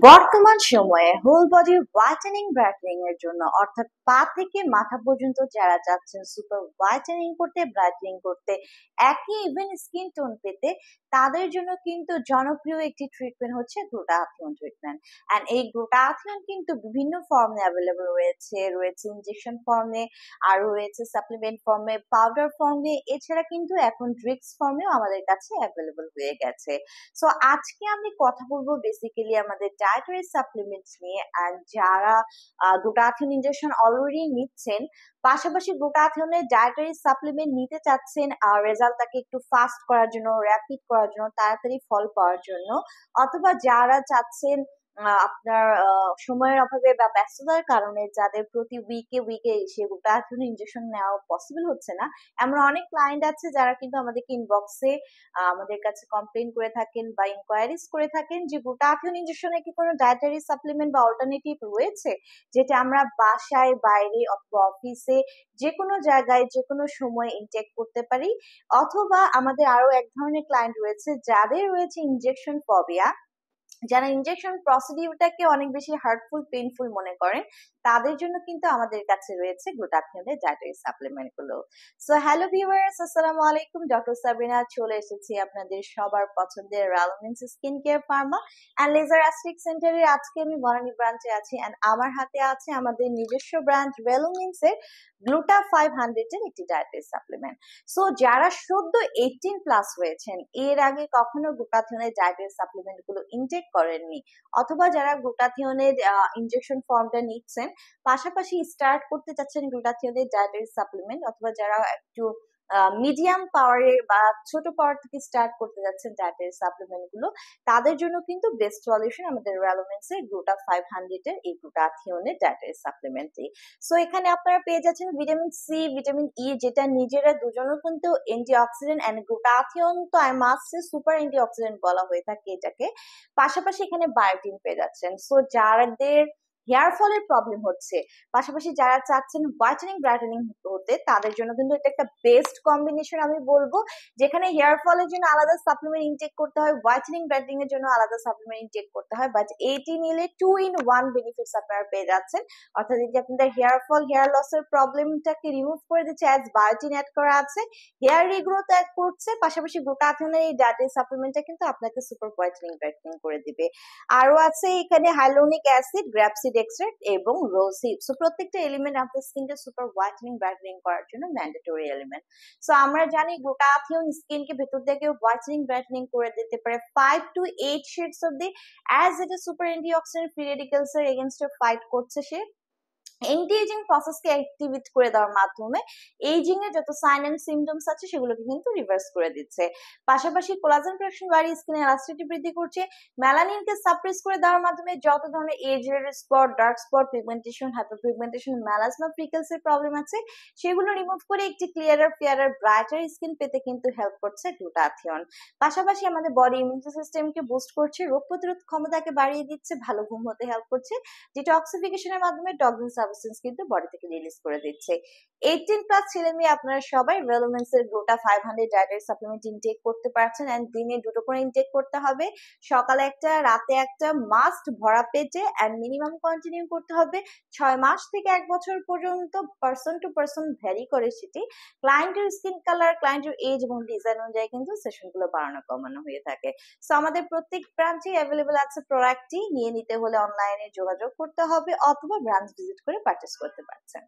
বর্তমান সময়ে whole body whitening brightening এর জন্য অর্থাৎ পা থেকে মাথা পর্যন্ত যারা চাচ্ছেন সুপার হোয়াইটেনিং করতে ব্রাইটেনিং করতে একই ইভেন স্কিন টোন পেতে তাদের জন্য কিন্তু জনপ্রিয় একটি ট্রিটমেন্ট হচ্ছে গ্লুটাথিয়ন ট্রিটমেন্ট। এন্ড এই গ্লুটাথিয়ন কিন্তু বিভিন্ন ফর্মে অ্যাভেলেবল রয়েছে ইনজেকশন ফর্মে, আর রয়েছে সাপ্লিমেন্ট ফর্মে, পাউডার ফর্মে, এছাড়া কিন্তু এখন ড্রিক্স ফর্মেও আমাদের কাছে অ্যাভেলেবল হয়ে গেছে। সো আজকে আমি কথা বলবো বেসিক্যালি আমাদের ডায়েটারি সাপ্লিমেন্টস নিয়ে। এন্ড যারা গ্লুটাথিয়ন ইনজেকশন অলরেডি নিচ্ছেন, পাশাপাশি গ্লুটাথিয়নের ডায়েটারি সাপ্লিমেন্ট নিতে চাচ্ছেন আর রেজাল্টটাকে একটু ফাস্ট করার জন্য, র্যাপিড করার জন্য, তাড়াতাড়ি ফল পাওয়ার জন্য, অথবা যারা চাচ্ছেন আপনার সময়ের অভাবে বা ব্যস্ততার কারণে যাদের প্রতি উইকে সে গ্লুটাথিয়ন ইনজেকশন নেওয়া পসিবল হচ্ছে না, এমন অনেক ক্লায়েন্ট আছে যারা কিন্তু আমাদেরকে ইনবক্সে আমাদের কাছে কমপ্লেন করে থাকেন বা ইনকোয়ারিজ করে থাকেন যে গ্লুটাথিয়ন ইনজেকশনের কি কোনো ডায়েটারি সাপ্লিমেন্ট বা অল্টারনেটিভ রয়েছে যেটা আমরা বাসায়, বাইরে অথবা অফিসে যে কোনো জায়গায় যে কোনো সময় ইনটেক করতে পারি। অথবা আমাদের আরো এক ধরনের ক্লায়েন্ট রয়েছে যাদের রয়েছে ইনজেকশন ফোবিয়া, যারা ইনজেকশন প্রসিডিউরটাকে অনেক বেশি হার্টফুল পেইনফুল মনে করেন, তাদের জন্য কিন্তু আমাদের কাছে রয়েছে গ্লুটাথিয়নের ডায়েটারি সাপ্লিমেন্ট গুলো। সো হ্যালো ভিউয়ার্স, আসসালামু আলাইকুম। ডক্টর সাবরিনা চলে এসেছি আপনাদের সবার পছন্দের রেলোমেন্স skin care pharma and laser aesthetic সেন্টারে। আজকে আমি বনানী ব্রাঞ্চে আছি এন্ড আমার হাতে আছে আমাদের নিজস্ব ব্রাঞ্চ রেলোমেন্স এর গ্লুটা 500 এর একটি ডায়েটারি সাপ্লিমেন্ট। সো যারা সদ্য 18 প্লাস হয়েছেন, এর আগে কখনো গ্লুটাথিয়নের ডায়েটারি সাপ্লিমেন্ট গুলো ইনটেক করেননি, অথবা যারা গ্লুটাথিয়নের ইনজেকশন ফর্মটা নিচ্ছেন পাশাপাশি স্টার্ট করতে চাচ্ছেন গ্লুটাথিয়নের ডায়েটারি সাপ্লিমেন্ট, অথবা যারা একটু মিডিয়াম পাওয়ারের বা ছোট পাওয়ার থেকে স্টার্ট করতে যাচ্ছেন ডায়েটারি সাপ্লিমেন্ট গুলো, তাদের জন্য কিন্তু বেস্ট সলিউশন আমাদের রেলোমেন্স এর গ্লুটা 500 এর এই গ্লুটাথিয়নের ডায়েটারি সাপ্লিমেন্ট। সো এখানে আপনারা পেয়ে যাচ্ছেন ভিটামিন সি, ভিটামিন ই, যেটা নিজেরা দুজনও কিন্তু অ্যান্টিঅক্সিডেন্ট, এন্ড গ্লুটাথিয়ন তো I must say super antioxidant বলা হয়ে থাকে এটাকে। পাশাপাশি এখানে বায়োটিন পেয়ে যাচ্ছেন। সো যাদের হেয়ার ফলের প্রবলেম হচ্ছে, পাশাপাশি যারা চাচ্ছেন হোয়াইটেনিং ব্রাইটেনিং হতে, তাদের জন্য কিন্তু এটা একটা বেস্ট কম্বিনেশন আমি বলবো, যেখানে হেয়ার ফলের জন্য আলাদা সাপ্লিমেন্ট ইনটেক করতে হয়, হোয়াইটেনিং ব্রাইটেনিং এর জন্য আলাদা সাপ্লিমেন্ট ইনটেক করতে হয়, বাট এইটি নিলে 2 in 1 বেনিফিটস আপনারা পেয়ে যাচ্ছেন। অর্থাৎ এই যে আপনাদের হেয়ার ফল, হেয়ার লসের প্রবলেমটাকে রিমুভ করে দিচ্ছে, অ্যাজ বায়োটিন অ্যাড করা আছে, হেয়ার রিগ্রোথ অ্যাড করছে, পাশাপাশি গ্লুটাথিয়নের এই ডায়েটারি সাপ্লিমেন্টটা কিন্তু আপনাকে সুপার হোয়াইটেনিং ব্রাইটেনিং করে দিবে। আরো আছে এখানে হাইলোনিক অ্যাসিড, গ্র্যাপসিড এক্সট্রাক্ট এবং রোসিড। সো প্রত্যেকটা এলিমেন্ট আপনার স্কিনকে সুপার হোয়াইটেনিং ব্রাইটেনিং করার জন্য ম্যান্ডেটরি এলিমেন্ট। সো আমরা জানি গ্লুটাথিয়ন স্কিনকে ভেতর থেকে হোয়াইটেনিং ব্রাইটেনিং করে দিতে পারে 5 to 8 শেডস অব্দি, অ্যাজ এটা সুপার অ্যান্টিঅক্সিডেন্ট ফ্রি রেডিক্যালস এর এগেইনস্টে ফাইট করছে সে। এন্টি এজিং প্রসেসকে অ্যাক্টিভেট করে দেওয়ার মাধ্যমে এইজিং এর যত সাইন এন্ড সিমটমস আছে সেগুলোকে কিন্তু রিভার্স করে দিচ্ছে। পাশাপাশি কোলাজেন প্রোডাকশন বাড়িয়ে স্কিনের এলাস্টিসিটি বৃদ্ধি করছে, মেলানিনকে সাপ্রেস করে দেওয়ার মাধ্যমে যত ধরনের এজের spot, dark spot, pigmentation, hyperpigmentation, melasma, ফ্রিকলস এর প্রবলেম আছে সেগুলো রিমুভ করে একটি ক্লিয়ারার, ফেয়ারার, ব্রাইটার স্কিন পেতে কিন্তু হেল্প করছে গ্লুটাথিয়ন। পাশাপাশি আমাদের বডি ইমিউন সিস্টেমকে বুস্ট করছে, রোগ প্রতিরোধ ক্ষমতাকে বাড়িয়ে দিচ্ছে, ভালো ঘুম হতে হেল্প করছে, ডিটক্সিফিকেশনের মাধ্যমে টক্সিন সাবস্টেন্স কিন্তু বডি থেকে রিলিজ করে দিচ্ছে। 18 প্লাস ছেলে মেয়ে আপনারা সবাই রেলোমেন্স এর গ্লুটা 500 ডায়েটারি সাপ্লিমেন্ট ইনটেক করতে পারছেন, এন্ড দিনে 2টো করে ইনটেক করতে হবে, সকালে একটা, রাতে একটা, মাস্ট ভরা পেটে, এন্ড মিনিমাম কন্টিনিউ করতে হবে 6 মাস থেকে 1 বছর পর্যন্ত। পার্সন টু পার্সন ভ্যারি করে সেটি, ক্লায়েন্টের স্কিন কালার, ক্লায়েন্টের এজ এবং ডিজাইন অনুযায়ী কিন্তু সেশনগুলো বাড়ানো কমানো হয়ে থাকে। সো আমাদের প্রত্যেক ব্রাঞ্চে অ্যাভেলেবল আছে প্রোডাক্টটি, নিয়ে নিতে হলে অনলাইনে যোগাযোগ করতে হবে অথবা ব্রাঞ্চ ভিজিট করে পারচেস করতে পারছেন।